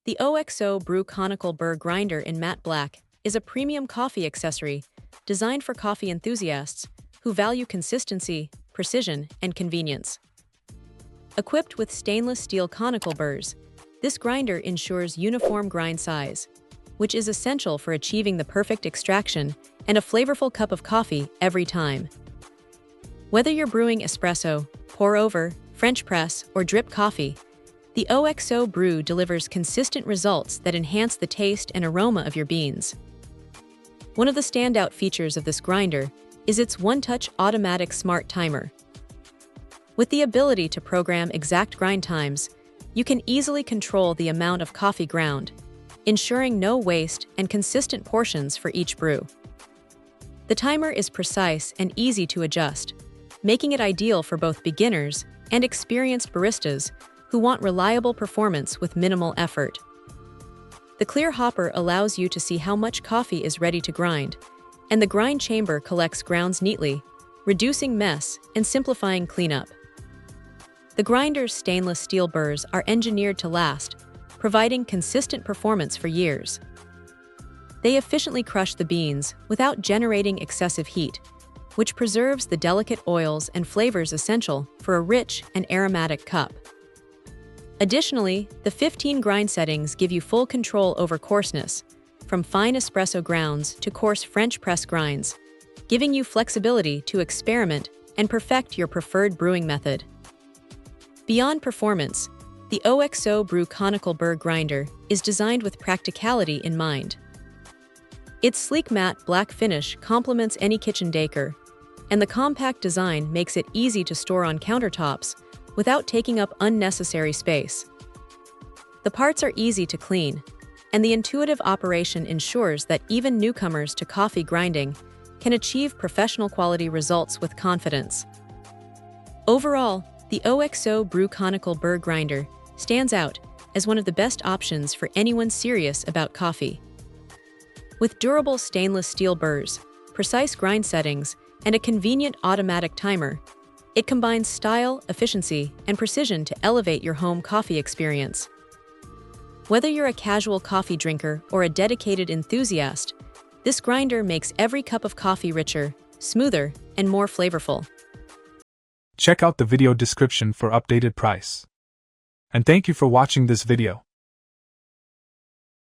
The OXO Brew Conical Burr grinder in matte black is a premium coffee accessory designed for coffee enthusiasts who value consistency, precision, and convenience. Equipped with stainless steel conical burrs, this grinder ensures uniform grind size, which is essential for achieving the perfect extraction and a flavorful cup of coffee every time. Whether you're brewing espresso, pour-over, French press, or drip coffee, the OXO Brew delivers consistent results that enhance the taste and aroma of your beans. One of the standout features of this grinder is its one-touch automatic smart timer. With the ability to program exact grind times, you can easily control the amount of coffee ground, ensuring no waste and consistent portions for each brew. The timer is precise and easy to adjust, making it ideal for both beginners and experienced baristas who want reliable performance with minimal effort. The clear hopper allows you to see how much coffee is ready to grind, and the grind chamber collects grounds neatly, reducing mess and simplifying cleanup. The grinder's stainless steel burrs are engineered to last, providing consistent performance for years. They efficiently crush the beans without generating excessive heat, which preserves the delicate oils and flavors essential for a rich and aromatic cup. Additionally, the 15 grind settings give you full control over coarseness, from fine espresso grounds to coarse French press grinds, giving you flexibility to experiment and perfect your preferred brewing method. Beyond performance, the OXO Brew Conical Burr grinder is designed with practicality in mind. Its sleek matte black finish complements any kitchen decor, and the compact design makes it easy to store on countertops without taking up unnecessary space. The parts are easy to clean, and the intuitive operation ensures that even newcomers to coffee grinding can achieve professional quality results with confidence. Overall, the OXO Brew Conical Burr grinder stands out as one of the best options for anyone serious about coffee. With durable stainless steel burrs, precise grind settings, and a convenient automatic timer, it combines style, efficiency, and precision to elevate your home coffee experience. Whether you're a casual coffee drinker or a dedicated enthusiast, this grinder makes every cup of coffee richer, smoother, and more flavorful. Check out the video description for updated price. And thank you for watching this video.